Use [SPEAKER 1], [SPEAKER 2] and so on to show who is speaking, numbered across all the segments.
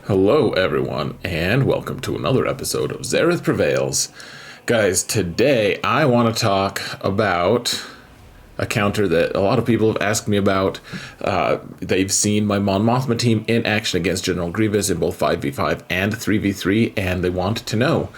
[SPEAKER 1] Hello everyone, and welcome to another episode of Zareth Prevails. Guys, today I want to talk about a counter that a lot of people have asked me about. They've seen my MOTHMA team in action against General Grievous in both 5v5 and 3v3, and they want to know.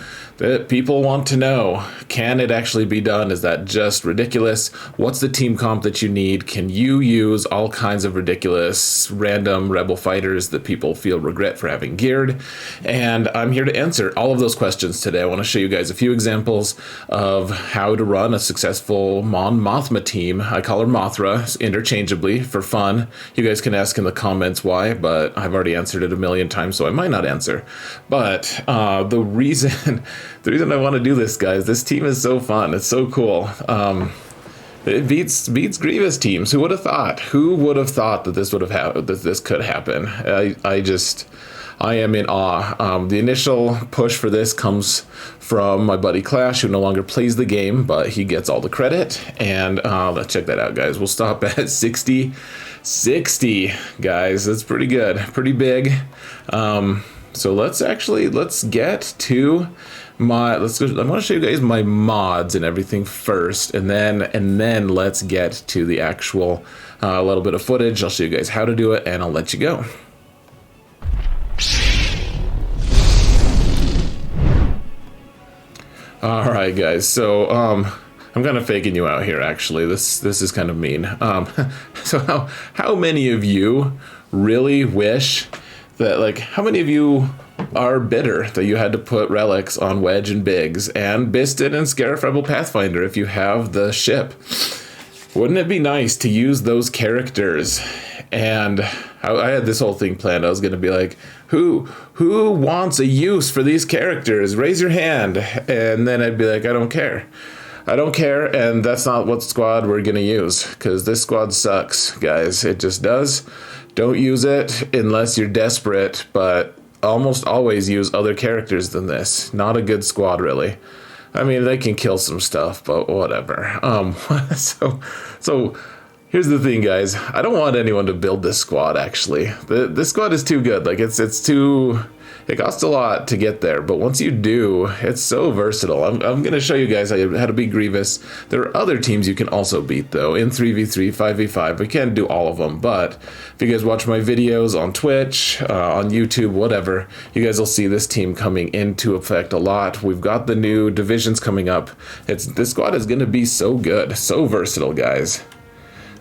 [SPEAKER 1] People want to know, can it actually be done? Is that just ridiculous? What's the team comp that you need? Can you use all kinds of ridiculous, random rebel fighters that people feel regret for having geared? And I'm here to answer all of those questions today. I want to show you guys a few examples of how to run a successful MOTHMA team. I call her Mothra interchangeably for fun. You guys can ask in the comments why, but I've already answered it a million times, so I might not answer. But the reason I want to do this, guys, this team is so fun. It's so cool. It beats Grievous teams. Who would have thought? Who would have thought that this would have happened? That this could happen? I am in awe. The initial push for this comes from my buddy Clash, who no longer plays the game, but he gets all the credit. And let's check that out, guys. We'll stop at 60, guys. That's pretty good, pretty big. So let's get to let's go. I want to show you guys my mods and everything first, and then let's get to the actual little bit of footage. I'll show you guys how to do it, and I'll let you go. All right, guys. So I'm kind of faking you out here. Actually, this is kind of mean. So how many of you really wish that, how many of you are bitter that you had to put relics on Wedge and Biggs and Biston and Scarif Rebel Pathfinder if you have the ship? Wouldn't it be nice to use those characters? And I had this whole thing planned. I was going to be like, who wants a use for these characters? Raise your hand. And then I'd be like, I don't care. And that's not what squad we're going to use, because this squad sucks, guys. It just does. Don't use it unless you're desperate, but almost always use other characters than this. Not a good squad, really. I mean, they can kill some stuff, but whatever. So here's the thing, guys. I don't want anyone to build this squad, actually. This squad is too good. It's too... It costs a lot to get there, but once you do, it's so versatile. I'm going to show you guys how to beat Grievous. There are other teams you can also beat, though, in 3v3, 5v5. We can't do all of them, but if you guys watch my videos on Twitch, on YouTube, whatever, you guys will see this team coming into effect a lot. We've got the new divisions coming up. This squad is going to be so good, so versatile, guys.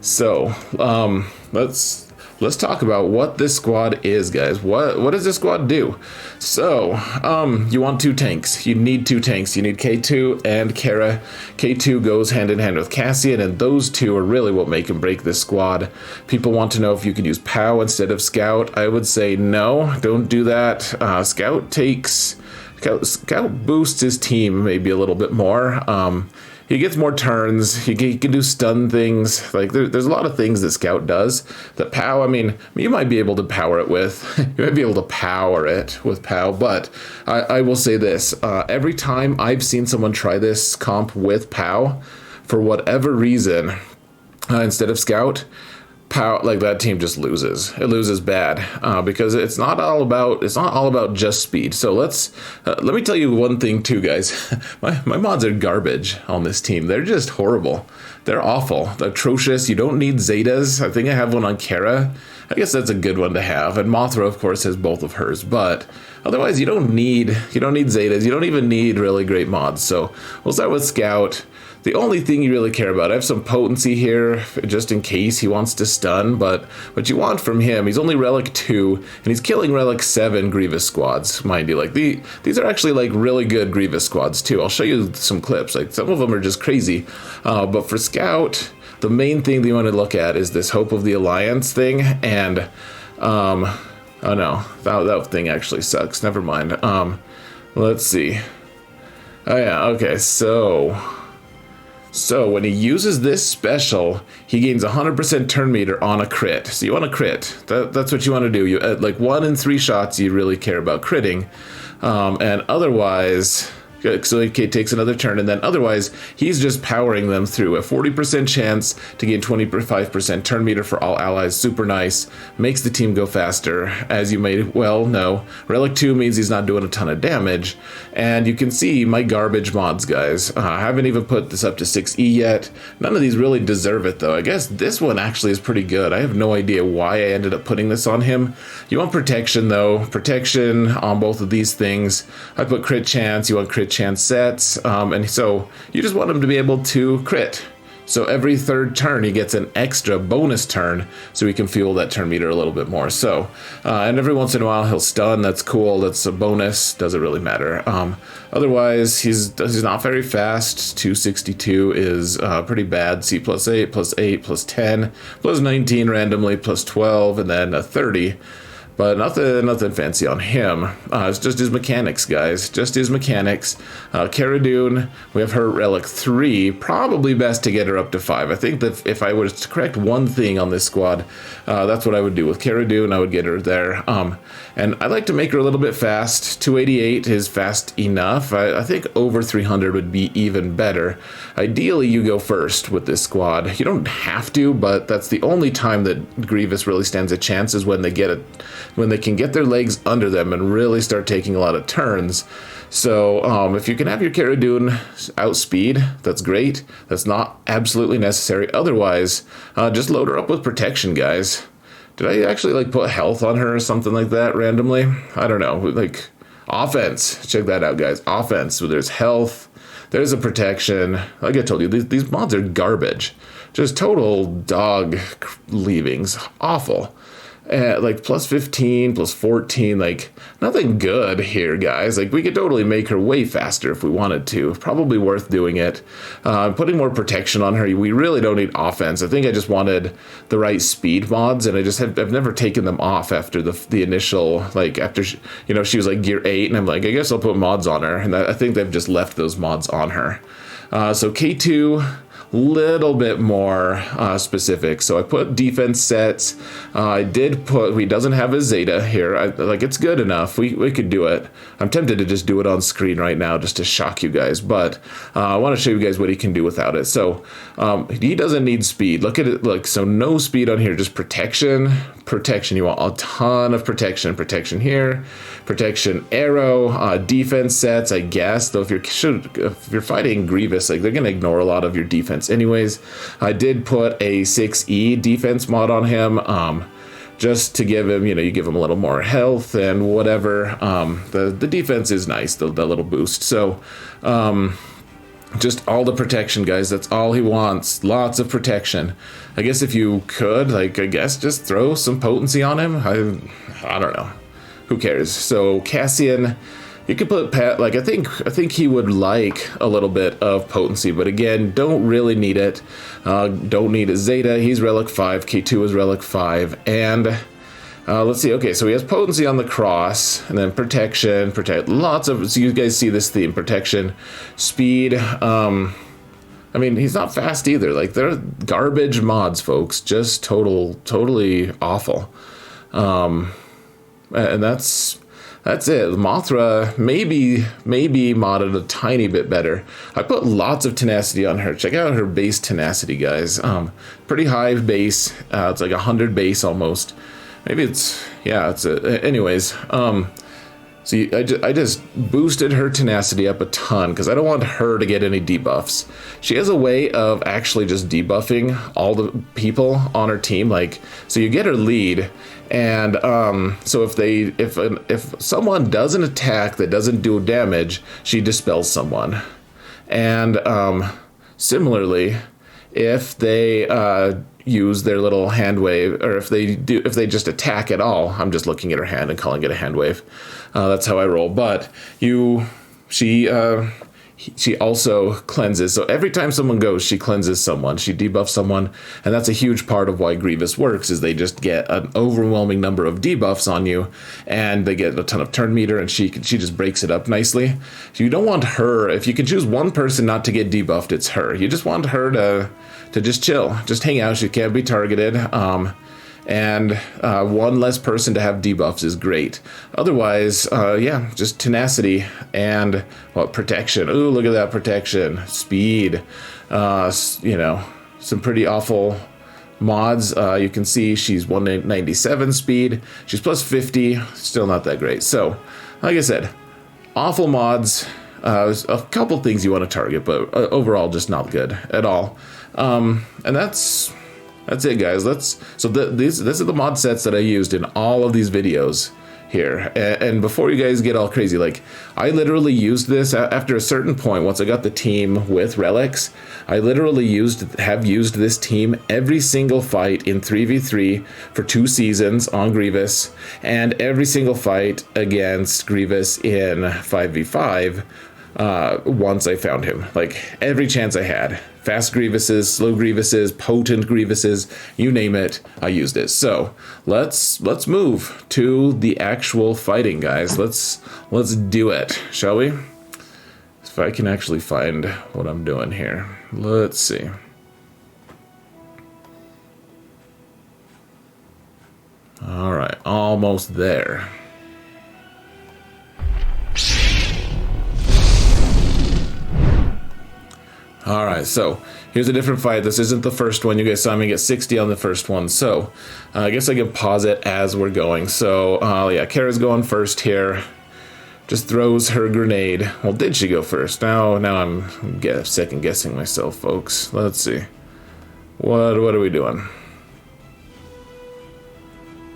[SPEAKER 1] So, let's talk about what this squad is, guys. What does this squad do? So, you want two tanks. You need two tanks. You need K2 and Kara. K2 goes hand in hand with Cassian, and those two are really what make and break this squad. People want to know if you could use POW instead of Scout. I would say no, don't do that. Scout boosts his team maybe a little bit more. He gets more turns. He can do stun things. There's a lot of things that Scout does. That POW, I mean, you might be able to power it with. You might be able to power it with POW, but I will say this. Every time I've seen someone try this comp with POW, for whatever reason, instead of Scout, POW, that team just loses. It loses bad because it's not all about just speed. So let me tell you one thing too, guys. My mods are garbage on this team. They're just horrible. They're awful. They're atrocious. You don't need Zetas. I think I have one on Kara. I guess that's a good one to have. And Mothra, of course, has both of hers. But otherwise, you don't need Zetas. You don't even need really great mods. So we'll start with Scout. The only thing you really care about, I have some potency here just in case he wants to stun, but what you want from him, he's only Relic 2, and he's killing Relic 7 Grievous squads, mind you. These are actually really good Grievous squads too. I'll show you some clips. Some of them are just crazy. But for Scout, the main thing that you want to look at is this Hope of the Alliance thing, and oh no, that thing actually sucks. Never mind. Let's see. Oh yeah, okay, So when he uses this special, he gains 100% turn meter on a crit. So you want to crit. That's what you want to do. You 1 in 3 shots you really care about critting, and otherwise So Kate takes another turn, and then otherwise he's just powering them through. A 40% chance to gain 25% turn meter for all allies. Super nice. Makes the team go faster, as you may well know. Relic 2 means he's not doing a ton of damage, and you can see my garbage mods, guys. I haven't even put this up to 6E yet. None of these really deserve it, though. I guess this one actually is pretty good. I have no idea why I ended up putting this on him. You want protection, though. Protection on both of these things. I put crit chance. You want crit chance sets, and so you just want him to be able to crit. So every third turn he gets an extra bonus turn, so he can fuel that turn meter a little bit more. So and every once in a while he'll stun. That's cool. That's a bonus. Doesn't really matter. Otherwise he's not very fast. 262 is pretty bad. C +8 +8 +10 +19 randomly +12, and then a 30. But nothing fancy on him. It's just his mechanics, guys. Just his mechanics. Cara Dune, we have her Relic 3. Probably best to get her up to 5. I think that if I was to correct one thing on this squad, that's what I would do. With Cara Dune, I would get her there. And I like to make her a little bit fast. 288 is fast enough. I think over 300 would be even better. Ideally, you go first with this squad. You don't have to, but that's the only time that Grievous really stands a chance, is when they can get their legs under them and really start taking a lot of turns. So if you can have your Cara Dune outspeed, that's great. That's not absolutely necessary. Otherwise, just load her up with protection, guys. Did I actually like put health on her or something like that randomly? I don't know. Like offense, check that out, guys. Offense. So there's health. There's a protection. Like I told you, these mods are garbage. Just total dog leavings. Awful. Like +15, +14, like nothing good here, guys. Like we could totally make her way faster if we wanted to. Probably worth doing it. Putting more protection on her. We really don't need offense. I think I just wanted the right speed mods, and I've never taken them off after the initial, like after she was like gear 8, and I'm like, I guess I'll put mods on her, and I think they've just left those mods on her. So K2. Little bit more specific. So I put defense sets. I did put, he doesn't have a Zeta here. It's good enough. We could do it. I'm tempted to just do it on screen right now just to shock you guys, but I want to show you guys what he can do without it. So he doesn't need speed. Look at it. So no speed on here, just protection. You want a ton of protection. Protection here, protection arrow, defense sets, I guess. Though if you're fighting Grievous, they're gonna ignore a lot of your defense anyways. I did put a 6E defense mod on him, just to give him, you give him a little more health and whatever. The defense is nice, the little boost. So just all the protection, guys. That's all he wants. Lots of protection. I guess if you could, just throw some potency on him. I don't know. Who cares? So Cassian, you could put Pat. I think he would like a little bit of potency, but again, don't really need it. Don't need a Zeta. He's Relic 5. K2 is Relic 5, and let's see. Okay, so he has potency on the cross, and then protection, lots of. So you guys see this theme: protection, speed. I mean, he's not fast either. They're garbage mods, folks. Just totally awful. And that's it. Mothra maybe modded a tiny bit better. I put lots of tenacity on her. Check out her base tenacity, guys. Pretty high base. It's like 100 base almost. Maybe anyways. So I just boosted her tenacity up a ton because I don't want her to get any debuffs. She has a way of actually just debuffing all the people on her team. So you get her lead, and so if someone does an attack that doesn't do damage, she dispels someone. And similarly, if they use their little hand wave, or if they just attack at all, I'm just looking at her hand and calling it a hand wave. That's how I roll. But she also cleanses. So every time someone goes, she cleanses someone. She debuffs someone, and that's a huge part of why Grievous works. Is they just get an overwhelming number of debuffs on you, and they get a ton of turn meter, and she just breaks it up nicely. So you don't want her. If you can choose one person not to get debuffed, it's her. You just want her to just chill, just hang out. She can't be targeted. and one less person to have debuffs is great. Otherwise, yeah, just tenacity and protection. Ooh, look at that protection, speed. You know, some pretty awful mods. You can see she's 197 speed. She's plus 50. Still not that great. So, like I said, awful mods. A couple things you want to target, but overall just not good at all. And that's it, guys. These are the mod sets that I used in all of these videos here. And before you guys get all crazy, like, I literally used this after a certain point. Once I got the team with relics, I literally have used this team every single fight in 3v3 for 2 seasons on Grievous, and every single fight against Grievous in 5v5 once I found him. Like, every chance I had. Fast Grievouses, slow Grievouses, potent Grievouses, you name it, I used it. So let's move to the actual fighting, guys. Let's do it, shall we? If I can actually find what I'm doing here. Let's see. All right, almost there. All right, so here's a different fight. This isn't the first one. You guys saw me get 60 on the first one. So I guess I can pause it as we're going. So yeah, Kara's going first here. Just throws her grenade. Well, did she go first? Now I'm second guessing myself, folks. Let's see. What are we doing?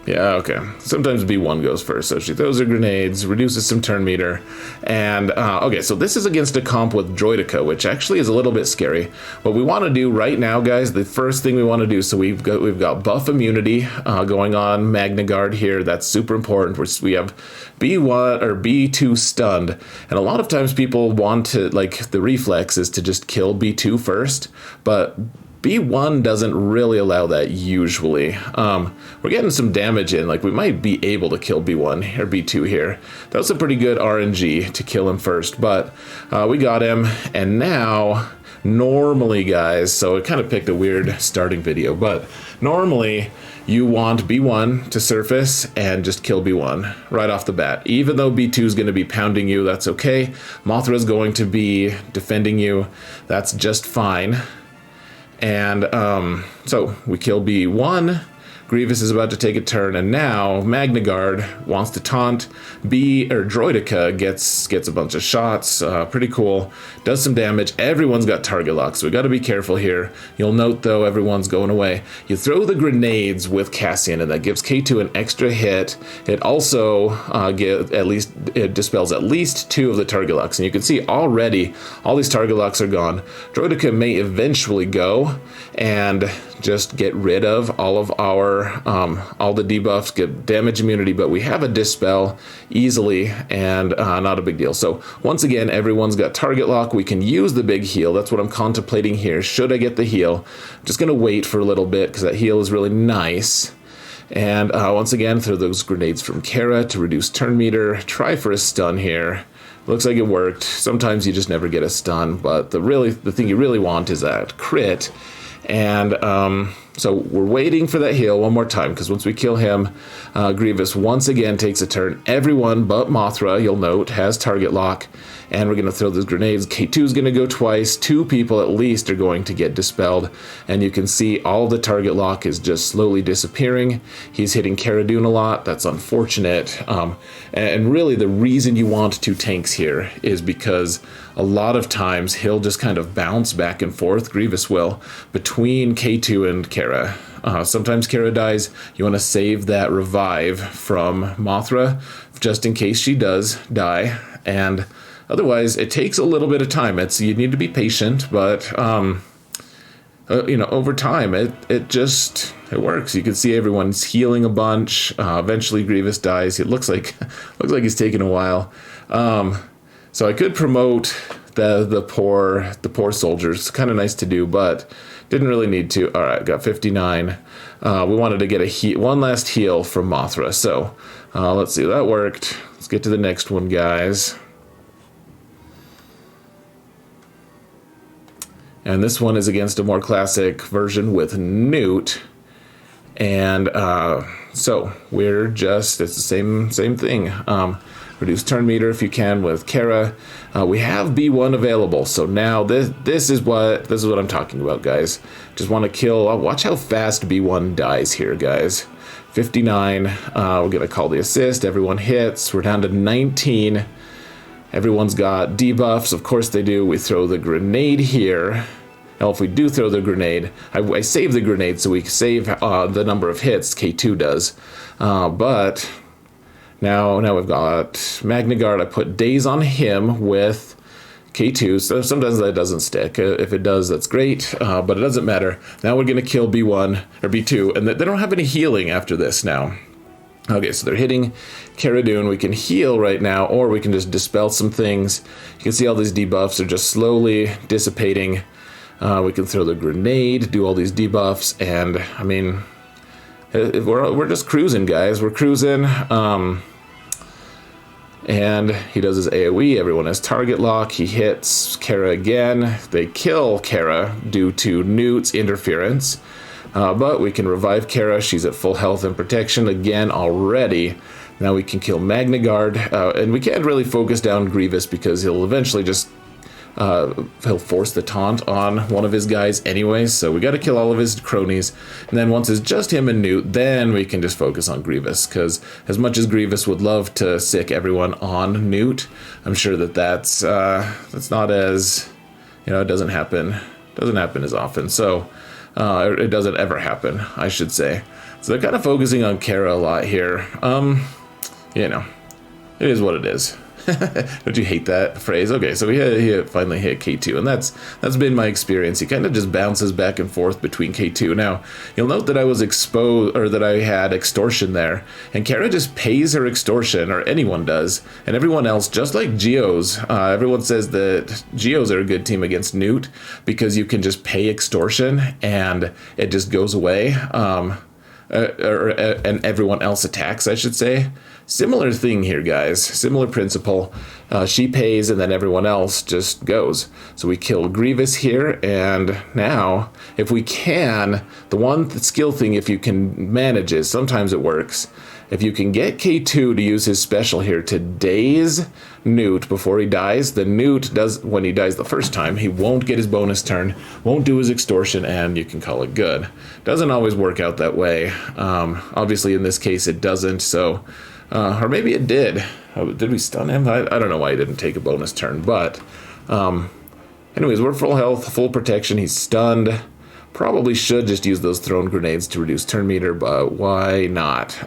[SPEAKER 1] Yeah, okay. Sometimes B1 goes first, so she throws her grenades, reduces some turn meter, and okay, so this is against a comp with Droideka, which actually is a little bit scary. What we want to do right now, guys, the first thing we want to do, so we've got buff immunity going on Magna Guard here. That's super important. We have B1 or B2 stunned, and a lot of times people want to, like, the reflex is to just kill B2 first, but B1 doesn't really allow that usually. We're getting some damage in, like we might be able to kill B1 or B2 here. That was a pretty good RNG to kill him first, but we got him, and now, normally, guys, so it kind of picked a weird starting video, but normally you want B1 to surface and just kill B1 right off the bat. Even though B2 is going to be pounding you, that's okay. Mothra is going to be defending you. That's just fine. And so we kill B1, Grievous is about to take a turn, and now Magna Guard wants to taunt. Droideka gets a bunch of shots, pretty cool, does some damage. Everyone's got target lock, so we got to be careful here. You'll note, though, everyone's going away. You throw the grenades with Cassian, and that gives K2 an extra hit. It also it dispels at least 2 of the target locks, and you can see already all these target locks are gone. Droideka may eventually go and just get rid of all of our all the debuffs, get damage immunity, but we have a dispel easily, and not a big deal. So once again, everyone's got target lock. We can use the big heal. That's what I'm contemplating here. Should I get the heal? I'm just gonna wait for a little bit because that heal is really nice. And once again, throw those grenades from Kara to reduce turn meter. Try for a stun here. Looks like it worked. Sometimes you just never get a stun, but the thing you really want is that crit. And so we're waiting for that heal one more time, because once we kill him, Grievous once again takes a turn. Everyone but Mothra, you'll note, has target lock, and we're going to throw those grenades. K2 is going to go twice. 2 people at least are going to get dispelled, and you can see all the target lock is just slowly disappearing. He's hitting Cara Dune a lot. That's unfortunate. And really the reason you want 2 tanks here is because a lot of times he'll just kind of bounce back and forth, Grievous will, between K2 and Kara. Sometimes Kara dies. You want to save that revive from Mothra just in case she does die, and otherwise it takes a little bit of time. You need to be patient, but over time it works. You can see everyone's healing a bunch. Eventually Grievous dies. It looks like he's taking a while. So I could promote the poor soldiers. It's kind of nice to do, but didn't really need to. All right, got 59. We wanted to get one last heal from Mothra. So let's see, that worked. Let's get to the next one, guys. And this one is against a more classic version with Nute. And so we're just, it's the same thing. Reduce turn meter if you can with Kara. We have B1 available, so now this is what I'm talking about, guys. Just want to kill. Watch how fast B1 dies here, guys. 59. We're gonna call the assist. Everyone hits. We're down to 19. Everyone's got debuffs. Of course they do. We throw the grenade here. Now, if we do throw the grenade, I save the grenade so we save the number of hits. K2 does, but. Now we've got Magna Guard. I put Daze on him with K2, so sometimes that doesn't stick. If it does, that's great, but it doesn't matter. Now we're going to kill B1, or B2, and they don't have any healing after this now. Okay, so they're hitting Cara Dune. We can heal right now, or we can just dispel some things. You can see all these debuffs are just slowly dissipating. We can throw the grenade, do all these debuffs, and, I mean, we're just cruising, guys. We're cruising. And he does his AoE, everyone has target lock, he hits Kara again, they kill Kara due to Nute's interference, but we can revive Kara, she's at full health and protection again already. Now we can kill Magna Guard, and we can't really focus down Grievous because he'll eventually just he'll force the taunt on one of his guys anyway, so we got to kill all of his cronies, and then once it's just him and Nute, then we can just focus on Grievous, because as much as Grievous would love to sick everyone on Nute, I'm sure that's not as, it doesn't happen as often, so it doesn't ever happen, I should say. So they're kind of focusing on Kara a lot here. It is what it is. Don't you hate that phrase? Okay, so he finally hit K2, and that's been my experience. He kind of just bounces back and forth between K2. Now, you'll note that I was exposed, or that I had extortion there, and Kara just pays her extortion, or anyone does, and everyone else, just like Geos, everyone says that Geos are a good team against Nute, because you can just pay extortion, and it just goes away, and everyone else attacks, I should say. Similar thing here, guys. Similar principle. She pays, and then everyone else just goes. So we kill Grievous here, and now, if we can, the one skill thing, if you can manage is, sometimes it works. If you can get K2 to use his special here to daze Nute before he dies, the Nute does, when he dies the first time, he won't get his bonus turn, won't do his extortion, and you can call it good. Doesn't always work out that way. Obviously, in this case, it doesn't, so... or maybe it did. Did we stun him? I don't know why he didn't take a bonus turn, but... anyways, we're full health, full protection, he's stunned. Probably should just use those thrown grenades to reduce turn meter, but why not?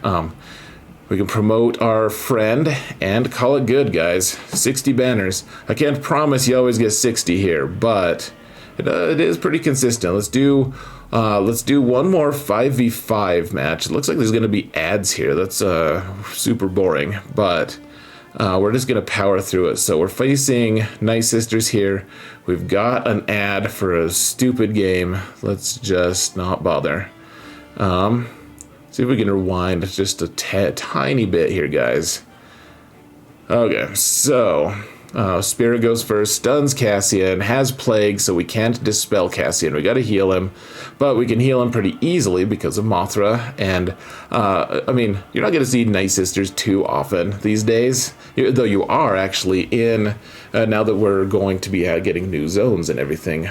[SPEAKER 1] We can promote our friend and call it good, guys. 60 banners. I can't promise you always get 60 here, but it is pretty consistent. Let's do one more 5v5 match. It looks like there's going to be ads here. That's super boring, but we're just going to power through it. So we're facing Nightsisters here. We've got an ad for a stupid game. Let's just not bother. See if we can rewind just a tiny bit here, guys. Okay, so... Spirit goes first, stuns Cassian, has Plague, so we can't dispel Cassian. We gotta heal him, but we can heal him pretty easily because of Mothra, and, I mean, you're not gonna see Nightsisters too often these days, though you are actually in, now that we're going to be getting new zones and everything.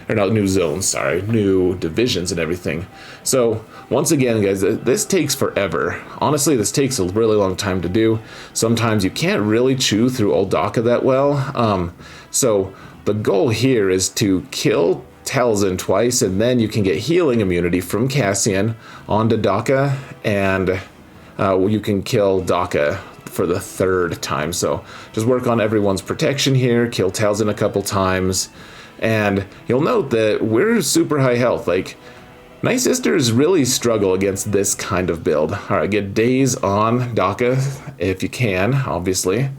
[SPEAKER 1] Or not new zones, sorry, new divisions and everything. So, once again, guys, this takes forever. Honestly, this takes a really long time to do. Sometimes you can't really chew through old Daka that well. So, the goal here is to kill Talzin twice, and then you can get healing immunity from Cassian onto Daka, and you can kill Daka for the third time. So, just work on everyone's protection here, kill Talzin a couple times, and you'll note that we're super high health. Like, Nightsisters really struggle against this kind of build. Alright, get Daze on Daka if you can, obviously.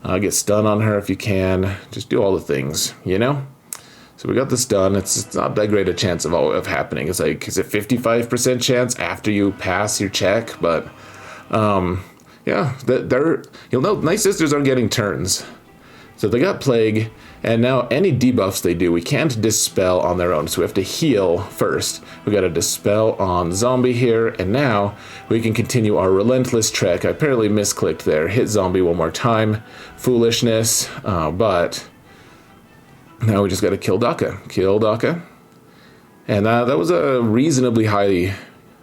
[SPEAKER 1] Get stun on her if you can. Just do all the things, you know? So we got the stun. It's not that great a chance of happening. It's like, is it 55% chance after you pass your check? But, yeah, you'll note Nightsisters are getting turns. So they got Plague, And now any debuffs they do, we can't dispel on their own, so we have to heal first. We got to dispel on zombie here, and now we can continue our relentless trek. I apparently misclicked there. Hit zombie one more time. Foolishness, but now we just got to kill Daka. Kill Daka. And that was a reasonably high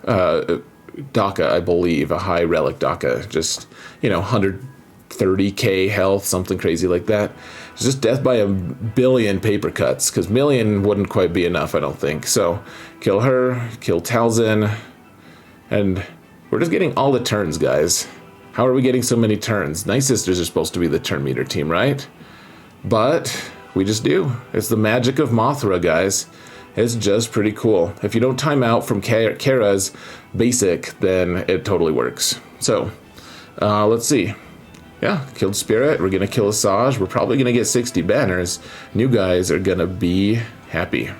[SPEAKER 1] Daka, I believe, a high relic Daka. Just, 130k health, something crazy like that. It's just death by a billion paper cuts, because million wouldn't quite be enough, I don't think. So, kill her, kill Talzin, and we're just getting all the turns, guys. How are we getting so many turns? Nightsisters are supposed to be the turn meter team, right? But we just do. It's the magic of Mothra, guys. It's just pretty cool. If you don't time out from Kara's basic, then it totally works. So, let's see. Yeah, killed Spirit. We're going to kill Asajj. We're probably going to get 60 banners. You guys are going to be happy.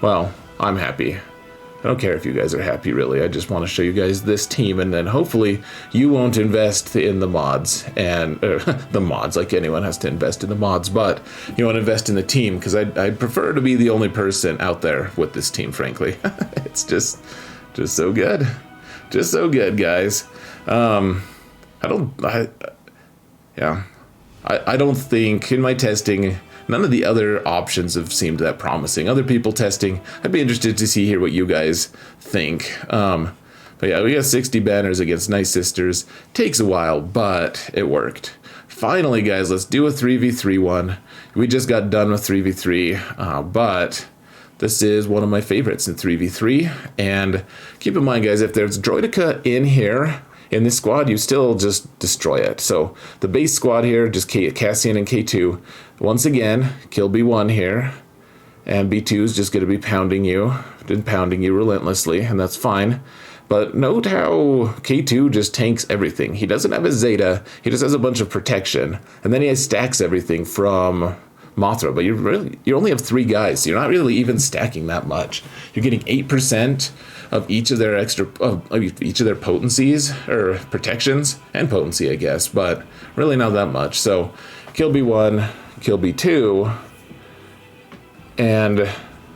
[SPEAKER 1] Well, I'm happy. I don't care if you guys are happy, really. I just want to show you guys this team, and then hopefully you won't invest in the mods. And the mods, like anyone has to invest in the mods, but you want to invest in the team, because I'd prefer to be the only person out there with this team, frankly. It's just so good. Just so good, guys. I don't think, in my testing, none of the other options have seemed that promising. Other people testing, I'd be interested to hear what you guys think. But yeah, we got 60 banners against Nightsisters. Takes a while, but it worked. Finally, guys, let's do a 3v3 one. We just got done with 3v3, but this is one of my favorites in 3v3. And keep in mind, guys, if there's Droideka in here, in this squad, you still just destroy it. So the base squad here, just Cassian and K2. Once again, kill B1 here. And B2 is just going to be pounding you relentlessly, and that's fine. But note how K2 just tanks everything. He doesn't have a Zeta, he just has a bunch of protection. And then he stacks everything from Mothra, but you only have 3 guys, so you're not really even stacking that much. You're getting 8% of each of their each of their potencies or protections, and potency, I guess, but really not that much. So kill B1, kill B2, and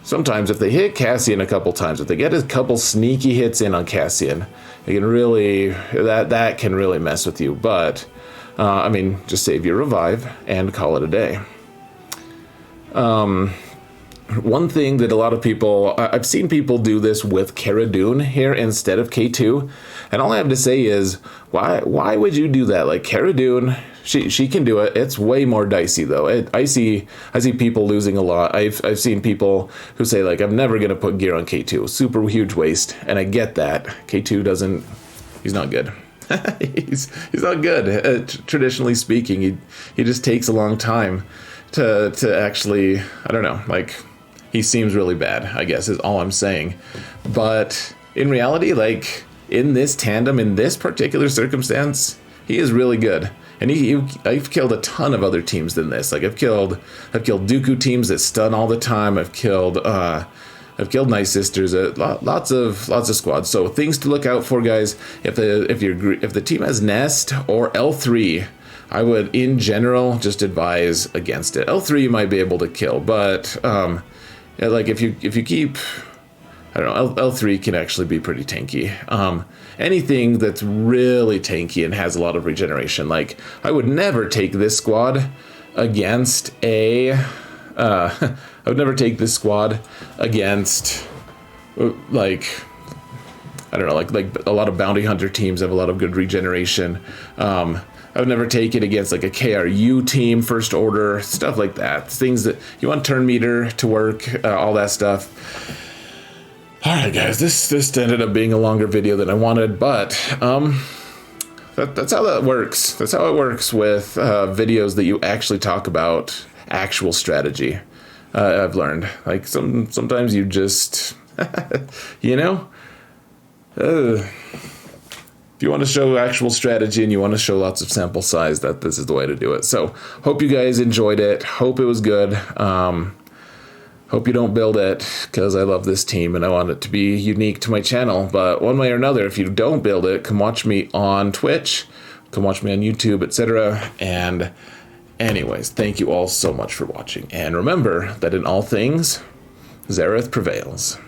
[SPEAKER 1] sometimes if they hit Cassian a couple times, if they get a couple sneaky hits in on Cassian, they can really that can really mess with you. But just save your revive and call it a day. One thing that a lot of people, I've seen people do this with Cara Dune here instead of K2, and all I have to say is, why would you do that? Like, Cara Dune, she can do it. It's way more dicey though. I see people losing a lot. I've seen people who say, like, I'm never gonna put gear on K2, super huge waste, and I get that. K2 he's not good. he's not good. Traditionally speaking, he just takes a long time to actually, I don't know, like, he seems really bad, I guess, is all I'm saying. But in reality, like, in this tandem, in this particular circumstance, he is really good. And I've killed a ton of other teams than this. Like, I've killed Dooku teams that stun all the time. I've killed Nightsisters, lots of squads. So things to look out for, guys. If the team has Nest or L3, I would, in general, just advise against it. L3 you might be able to kill, but like if you keep, I don't know, L3 can actually be pretty tanky. Anything that's really tanky and has a lot of regeneration, like, I would never take this squad against I would never take this squad against, like, I don't know, like a lot of bounty hunter teams have a lot of good regeneration. I would never take it against, like, a KRU team, First Order, stuff like that. Things that you want turn meter to work, all that stuff. All right, guys, this ended up being a longer video than I wanted, but that's how that works. That's how it works with videos that you actually talk about actual strategy. I've learned, like, sometimes you just, if you want to show actual strategy and you want to show lots of sample size, this is the way to do it. So, hope you guys enjoyed it. Hope it was good. Hope you don't build it, because I love this team and I want it to be unique to my channel. But one way or another, if you don't build it, come watch me on Twitch, come watch me on YouTube, etc. And Anyways, thank you all so much for watching. And remember that in all things, Zareth prevails.